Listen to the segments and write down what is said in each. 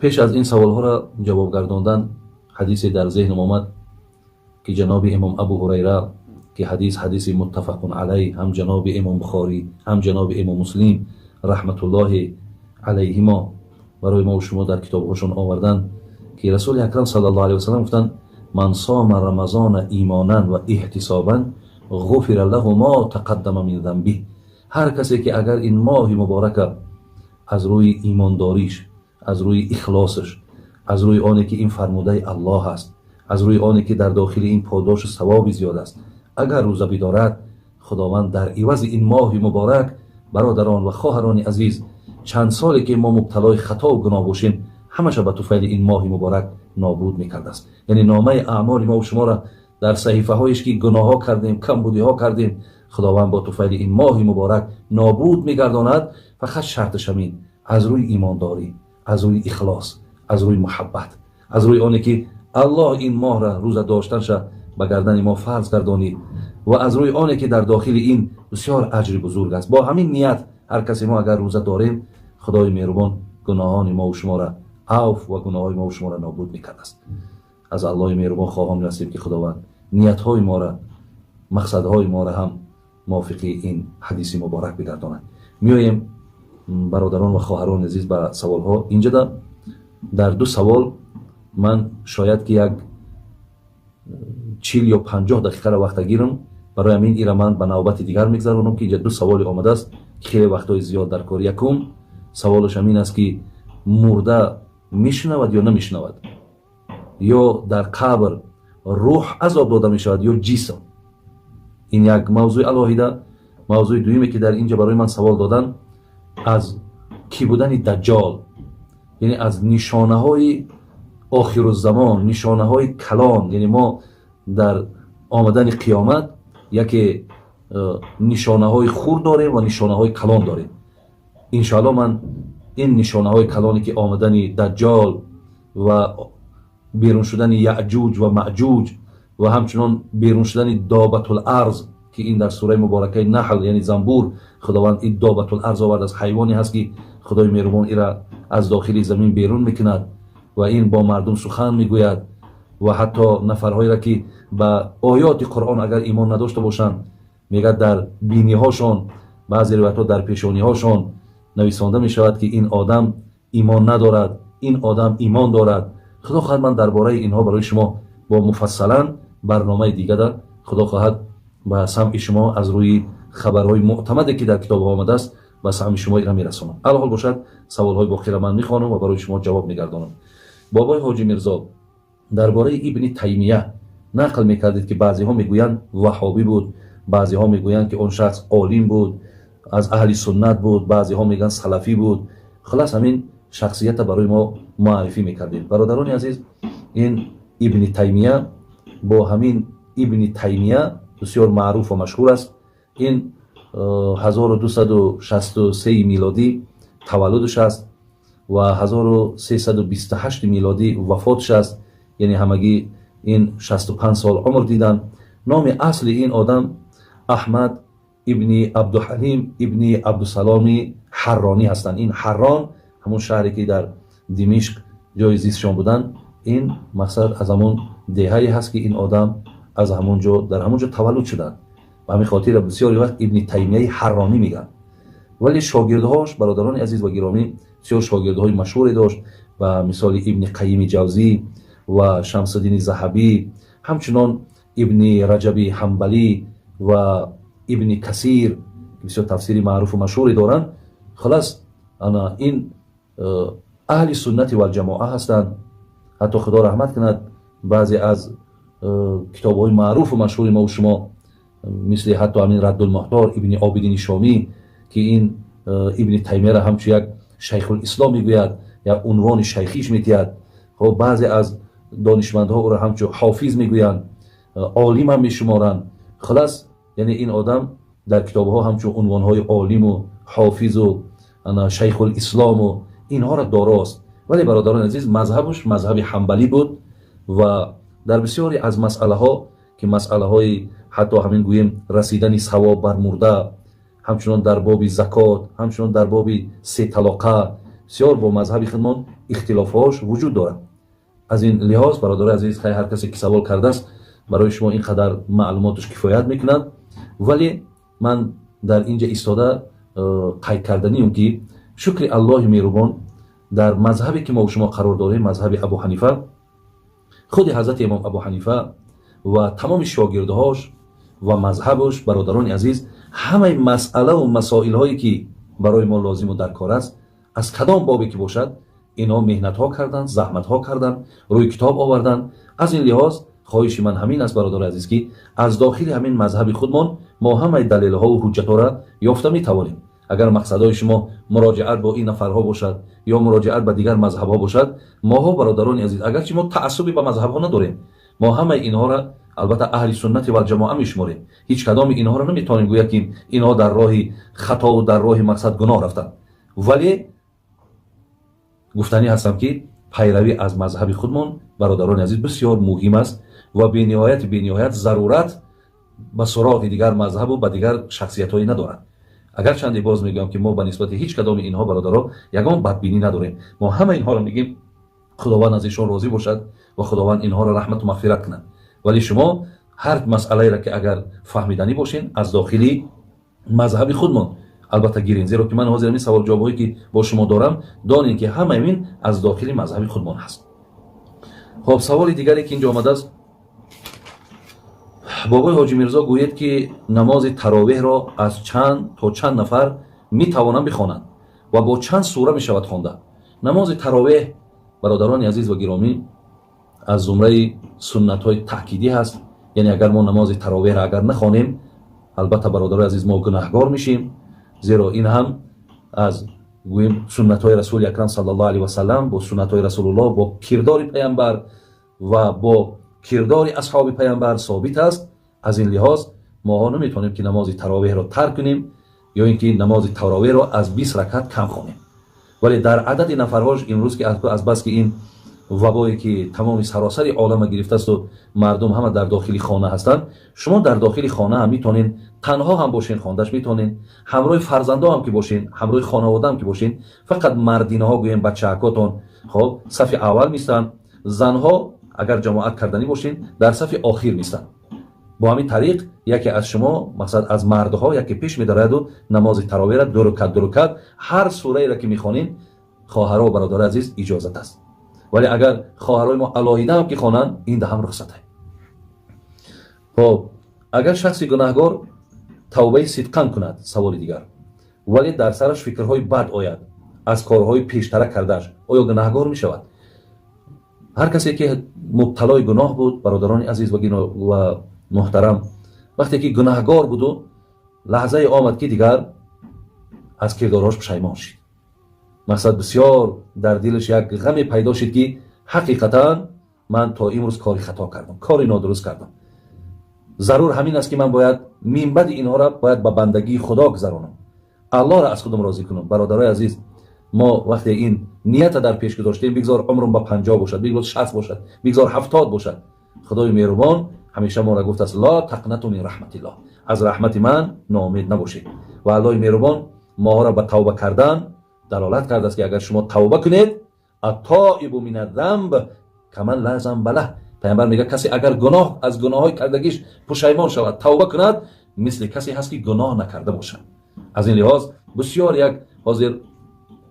پیش از این سوال ها را جواب گرداندن، حدیثی در ذهنم آمد که جناب امام ابو هریره که حدیث متفق علیه، هم جناب امام بخاری هم جناب امام مسلم رحمت الله علیهما برای ما و شما در کتابهاشون آوردن که رسول اکرم صلی الله علیه و سلم گفتن من صام رمضان ایمانا و احتسابا غفر له ما تقدم من ذنبه. هر کسی که اگر این ماه مبارک از روی ایمانداریش، از روی اخلاصش، از روی آنی که این فرموده الله است، از روی آنی که در داخل این پاداش و ثوابی زیاد است، اگر روزه بدارد، خداوند در عوض این ماه مبارک برادران و خواهران عزیز، چند سالی که ما مبتلای خطا و گناه باشیم همش به طفیل این ماه مبارک نابود میکرده است. یعنی نامه اعمال ما و شما را در صحیفه هایش که گناه ها کردیم، کم بودی ها کردیم، خداوند با طفیل این ماه مبارک نابود میگرداند. فقط شرطش همین، از روی ایمانداری، از روی اخلاص، از روی محبت، از روی آنی که الله این ماه را روزه داشتنش به گردن ما فرض گردانید و از روی آنی که در داخل این بسیار اجر بزرگ است. با همین نیت هر کسی ما اگر روزه داریم، خدای مهربان گناهان ما و شما را عفو و گناهان ما و شما را نابود میکرده است. از الله مهربان خواهم نصیب که خداوند نیت های ما را، مقصد های ما را هم موافق این حدیث مبارک بگرداند. میایم برادران و خواهران عزیز به سوال ها. اینجا در دو سوال من شاید که یک 40 یا 50 دقیقه را وقت گیرم، برای همین ایرا من به نوبت دیگر میگذرونم که اینجا دو سوال آمده است که خیلی وقتای زیاد در کار. یکم سوالش همین است که مرده میشنود یا نمیشنود، یا در قبر روح عذاب داده میشود یا جسم. این یک موضوع الهیده. موضوع دویمی که در اینجا برای من سوال دادن از کی بودن دجال، یعنی از نشانه های آخر الزمان، نشانه های کلان. یعنی ما در آمدن قیامت یکی نشانه های خور داریم و نشانه های کلان داریم. انشاءالله من این نشانه های کلانی که آمدن دجال و بیرون شدن یعجوج و معجوج و همچنان بیرون شدن دابت الارض که این در سوره مبارکه نحل یعنی زنبور خداوند این دابت الارض آورد، از حیوانی هست که خدای مهربان این را از داخل زمین بیرون میکند و این با مردم سخن میگوید و حتی نفرهایی را که به آیات قرآن اگر ایمان نداشته باشند میگه در بینی هاشون، بعضی روایت‌ها در پیشانی هاشون نویسانده می شود که این آدم ایمان ندارد، این آدم ایمان دارد. خدا خواهد من درباره اینها برای شما با مفصلا برنامه دیگه در خدا خواهد به سمع شما از روی خبرهای معتمدی که در کتاب آمده است به سمع شما اینا میرسانم. الحال باشد سوالهای باقی را من میخوانم و برای شما جواب میگردانم. بابای حاجی میرزا درباره ابن تیمیه نقل میکردید که بعضی ها میگویند وهابی بود، بعضی ها میگویند که اون شخص عالم بود، از اهل سنت بود، بعضی ها میگن سلفی بود. خلاص همین شخصیت برای ما معرفی میکردید. برادران عزیز، این ابن تیمیه با همین ابن تیمیه بسیار معروف و مشهور است. این 1263 میلادی تولدش است و 1328 میلادی وفاتش است، یعنی همگی این 65 سال عمر دیدن. نام اصل این آدم احمد ابن عبدالحلیم ابن عبدالسلام حرانی هستند. این حران همون شهری که در دمشق جای زیستشان بودن، این مقصد از همون دهه‌ای هست که این آدم از همونجا در همونجا تولد شدن و همین خاطر بسیاری وقت ابن تیمیه حرانی میگن. ولی شاگردهاش برادران عزیز و گرامی بسیار شاگردهای مشهوری داشت و مثال ابن قیم جوزی و شمس الدین ذهبی، همچنان ابن رجب حنبلی و ابن کثیر بسیار تفسیری معروف و مشهوری دارند. خلاص انا این اهل سنت و الجماعه هستند. حتی خدا رحمت کند بعضی از کتاب‌های معروف و مشهور ما و شما مثل حتی همین رد المحتار ابن عابدین شامی که این ابن تیمیه را همچون یک شیخ الاسلام میگوید یا عنوان شیخیش میتید. خب بعضی از دانشمندها او را همچون حافظ میگویند، عالم هم میشمارند. خلاص یعنی این آدم در کتاب‌ها همچون عنوان‌های عالم و حافظ و شیخ الاسلام و اینها را داراست. ولی برادران عزیز مذهبش مذهب حنبلی بود و در بسیاری از مسئله ها که مسئله های حتی همین گوییم رسیدن ثواب بر مرده، همچنان در باب زکات، همچنان در باب سه طلاقه بسیار با مذهب خودمان اختلافاش وجود دارد. از این لحاظ برادر عزیز، خیلی هر کسی که سوال کرده است برای شما اینقدر معلوماتش کفایت میکنند، ولی من در اینجا ایستاده قید کردنیم که شکر الله مهربان در مذهبی که ما و شما قرار داریم، مذهب ابو حنیفه، خود حضرت امام ابو حنیفه و تمام شاگردهاش و مذهبش برادران عزیز، همه مسئله و مسائل هایی که برای ما لازم و درکار است، از کدام بابی که باشد اینا مهنت ها کردن، زحمت ها کردن، روی کتاب آوردن. از این لحاظ خواهش من همین است برادر عزیز که از داخل همین مذهب خودمان ما همه دلیل ها و حجت ها را یافته می توانیم. اگر مقصدهای شما مراجعت با این نفرها باشد یا مراجعت به دیگر مذهب ها باشد، ما ها برادران عزیز اگرچه ما تعصبی به مذهب ها نداریم، ما همه اینها را البته اهل سنت و جماعه میشمریم، هیچ کدام اینها را نمیتونیم گویا که اینها در راه خطا و در راه مقصد گناه رفتن، ولی گفتنی هستم که پیروی از مذهب خودمان برادران عزیز بسیار مهم است و بی نهایت ضرورت به سراغ دیگر مذهب و به دیگر شخصیت هایی ندارد. اگر چندی باز میگم که ما به نسبت هیچ کدام اینها برادران یگان بدبینی نداریم، ما همه اینها را میگیم خداوند از ایشان راضی باشد و خداوند اینها را رحمت و مغفرت کنه. ولی شما هر مسئله را که اگر فهمیدنی باشین از داخلی مذهب خودمان البته گیرین، زیرا که من حاضرم این سوال جوابایی که با شما دارم دانین که همه این از داخلی مذهب خودمان هست. خب سوال دیگری که اینجا آمده است، بابای حاجی میرزا گوید که نماز تراویح را از چند تا چند نفر می توانند بخوانند و با چند سوره می شود خوانده. نماز تراویح برادران عزیز و گرامی از زمره سنت های تأکیدی هست، یعنی اگر ما نماز تراویح را اگر نخوانیم البته برادران عزیز ما گناهگار میشیم، زیرا این هم از گویم سنت های رسول اکرم صلی الله علیه و سلم با سنت های رسول الله با کردار پیامبر و با کردار اصحاب پیامبر ثابت است. از این لحاظ ما ها نمیتونیم که نماز تراویح را ترک کنیم یا اینکه نماز تراویح را از 20 رکعت کم خوانیم. ولی در عدد نفرهاش امروز که از بس که این وبایی که تمام سراسر عالم گرفته است و مردم همه در داخلی خانه هستند، شما در داخلی خانه هم میتونین تنها هم باشین خواندش میتونین، همراه فرزندا هم که باشین، همراه خانواده هم که باشین، فقط مردینه ها گویم بچه‌هاکاتون خب صف اول میستن، زنها اگر جماعت کردنی باشین در صف آخر میستن. با همین طریق یکی از شما مقصد از مردها یکی پیش میدارد و نماز تراویح را دو رکعت هر سوره را که میخوانین خواهرها و برادر عزیز اجازت است. ولی اگر خواهرای ما علاهیده هم که خوانند این ده هم رخصت است. خب اگر شخصی گناهگار توبه صدقاً کند، سوال دیگر، ولی در سرش فکرهای بد آید از کارهای پیشتر کردهش، آیا گناهگار می شود؟ هر کسی که مبتلای گناه بود برادران عزیز و محترم، وقتی که گناهگار بود و لحظه آمد که دیگر از کردارهاش پشیمان شد، مقصد بسیار در دلش یک غم پیدا شد که حقیقتا من تا امروز کاری خطا کردم، کاری نادرست کردم، ضرور همین است که من باید منبع اینها را باید به بندگی خدا گذرانم، الله را از خودم راضی کنم. برادرای عزیز، ما وقتی این نیت در پیش گذاشتیم بگذار عمرم با 50 باشد، بگذار 60 باشد، بگذار 70 باشد، خدای مهربان همیشه ما را گفت است لا تقنطوا من رحمت الله، از رحمت من ناامید نباشید. و الله مهربان ما را به توبه کردن دلالت کرده است که اگر شما توبه کنید التائب من الذنب کمن لا ذنب له، پیامبر میگه کسی اگر گناه از گناههای کردگیش پشیمان شود توبه کند مثل کسی هست که گناه نکرده باشد. از این لحاظ بسیار یک حاضر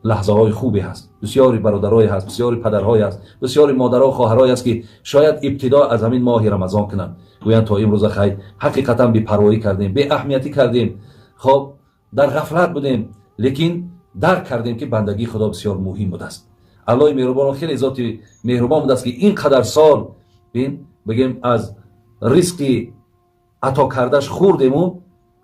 لحظه های خوبی هست، بسیاری برادرای هست، بسیاری پدرهای هست، بسیاری مادرها و خواهرای هست که شاید ابتدا از همین ماه رمضان کنند گویند تا امروز خیر حقیقتا بی پروایی کردیم، بی اهمیتی کردیم، خب در غفلت بودیم، لیکن درک کردیم که بندگی خدا بسیار مهم بود است. الله مهربان خیلی ذات مهربان بود است که این قدر سال بگیم از رزق عطا کردش خوردیم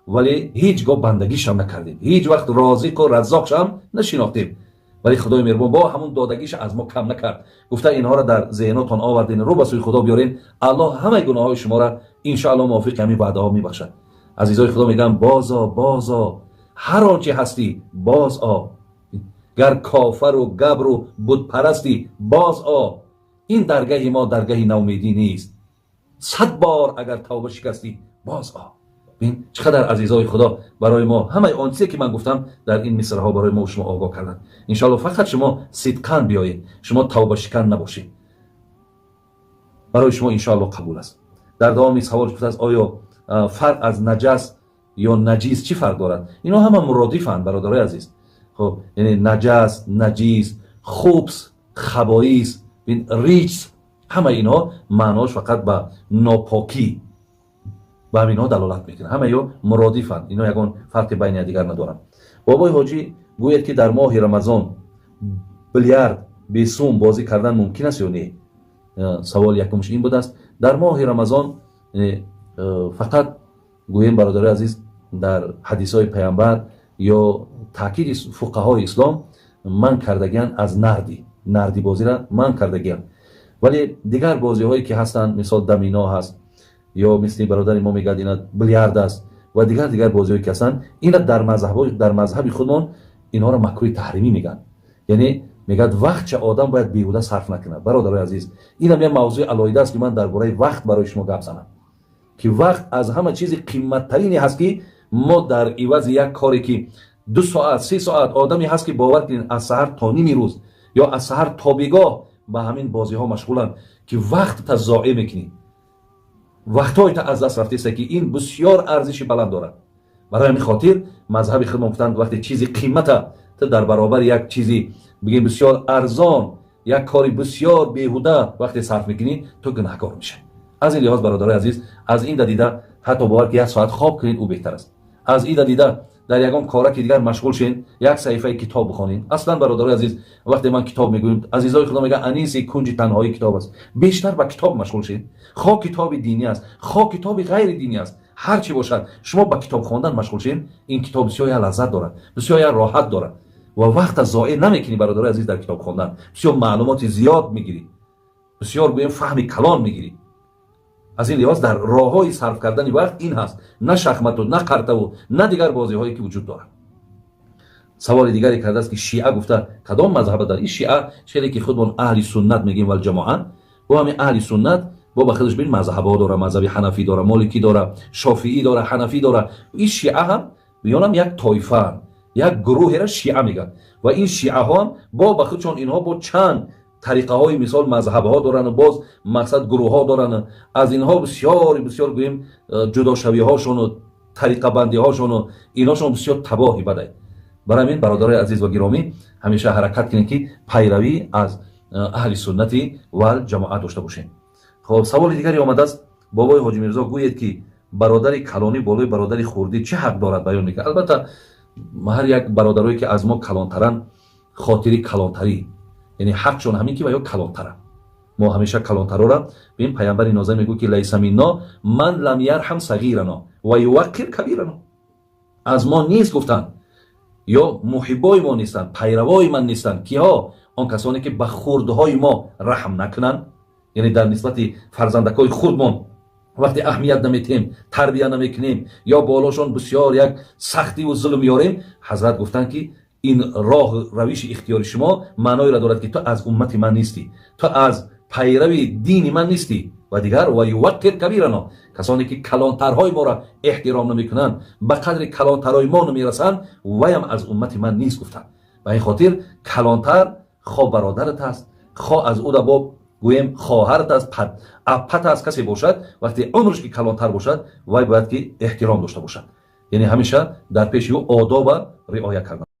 ولی هیچگاه بندگیش هم نکردیم، هیچ وقت رازق و رزاقش هم نشناختیم، ولی خدای مهربان با همون دادگیش از ما کم نکرد. گفته اینها را در ذهنتون آوردین، رو به سوی خدا بیارین، الله همه گناههای شما را ان شاء الله موافق همین وعده ها میبخشد. عزیزای خدا میگم بازا هر آنچه هستی باز آ، گر کافر و گبر و بت پرستی باز آ، این درگاه ما درگاه نومیدی نیست، 100 بار اگر توبه شکستی باز آ. ببین چقدر عزیزای خدا برای ما همه آن چیزی که من گفتم در این مصرها برای ما و شما آگاه کردن. ان شاء الله فقط شما صدقاً بیایید، شما توبه شکن نباشید، برای شما ان شاء الله قبول است. در دوام این سوال گفته است آیا فرق از نجس یا نجیس چی فرق دارد؟ اینا همه مرادفند برادرای عزیز. خب یعنی نجس، نجیس، خبث، خبائث، ریجس، همه اینها معناش فقط به ناپاکی و همینها دلالت میکنه، همه یا مرادفند، اینا یگان فرق بین دیگر ندارن. بابای حاجی گوید که در ماه رمضان بیلیارد بیسوم بازی کردن ممکن است یا نه؟ سوال یکمش این بود است. در ماه رمضان فقط گویم برادر عزیز در حدیث های پیامبر یا تاکید فقهای اسلام من کردگیان از نردی بازی را من کردگیان، ولی دیگر بازی هایی که هستند مثال دمینا هست یا مثل برادر ما میگه اینا بیلیارد است و دیگر بازی هایی که هستند، اینا در مذهب خودمون اینها را مکروه تحریمی میگن. یعنی میگه وقت چه آدم باید بیهوده صرف نکنه. برادرای عزیز اینم یه موضوع علایده است که من درباره وقت برای شما گپ زنم که وقت از همه چیز قیمت ترینی هست که ما در عوض یک کاری که 2 ساعت 3 ساعت آدمی هست که باور کنین از سحر تا نیم روز یا از سحر تا بیگاه به همین بازی ها مشغولن که وقت تا ضایع میکنی، وقت های تا از دست رفته است که این بسیار ارزش بلند دارد. برای همین خاطر مذهب خودمون گفتند وقتی چیزی قیمت تا در برابر یک چیزی بگیم بسیار ارزان، یک کاری بسیار بیهوده وقتی صرف میکنی تو گناهکار میشه. از این لحاظ برادرای عزیز از این دیده حتی باور که 1 ساعت خواب کنید او بهتر است. از این دیده در یگان کارا که دیگر مشغول شین، یک صفحه کتاب بخونین. اصلا برادرای عزیز وقتی من کتاب میگویم عزیزای خدا میگه انیس کنج تنهایی کتاب است، بیشتر با کتاب مشغول شین. خواه کتاب دینی است، خواه کتاب غیر دینی است، هر چی باشد شما با کتاب خواندن مشغول شین، این کتاب بسیار لذت دارد، بسیار راحت دارد و وقت از ضایع نمیکنی برادرای عزیز. در کتاب خواندن بسیار معلومات زیاد میگیری، بسیار گویم فهم کلان میگیری. از این لحاظ در راههای صرف کردن وقت این هست، نه شخمت و نه قرطه و نه دیگر بازی هایی که وجود دارد. سوال دیگری کرده است که شیعه گفته کدام مذهب در این شیعه چیزی که خودمون اهل سنت میگیم و جماعت و همین اهل سنت با خودش ببین مذهب ها داره، مذهب حنفی داره، مالکی داره، شافعی داره، حنفی داره. این شیعه هم بیانم یک طایفه، یک گروه را شیعه میگن و این شیعه ها هم با خودشون اینها با چند طریقه های مثال مذهب ها دارن و باز مقصد گروه ها دارن. از اینها بسیار گویم جدا شوی هاشون و طریقه بندی هاشون و ایناشون بسیار تباهی بده. برای همین برادرای عزیز و گرامی همیشه حرکت کنید که پیروی از اهل سنتی و جماعت داشته باشین. خب سوال دیگری آمده است. بابای حاجی میرزا گوید که برادر کلانی بالای برادر خردی چه حق دارد بیان میکنه. البته هر یک برادرایی که از ما کلانترن خاطری کلانتری، یعنی حقشون همین که و یا کلانتره. ما همیشه کلانترا را به این پیامبر نازل میگو که لیس منا من لم یرحم صغیرنا و یوقر کبیرنا. از ما نیست گفتن یا محبای ما نیستن، پیروای من نیستن کیها؟ آن کسانی که به خردهای ما رحم نکنن، یعنی در نسبت فرزندکای خودمون وقتی اهمیت نمیتیم، تربیت نمیکنیم یا بالاشون بسیار یک سختی و ظلم میاریم، حضرت گفتن که این راه روش اختیاری شما معنای را دارد که تو از امت من نیستی، تو از پیروی دین من نیستی. و دیگر و یوقر کبیرنا، کسانی که کلانترهای ما را احترام نمیکنن، به قدر کلانترهای ما نمیرسن، ویم از امت من نیست گفتن. و این خاطر کلانتر خواه برادرت است، خواه از او با گویم خواهرت است، اپت است کسی باشد، وقتی عمرش که کلانتر باشد وای باید که احترام داشته باشد. یعنی همیشه در پیش او آداب رعایت کردن.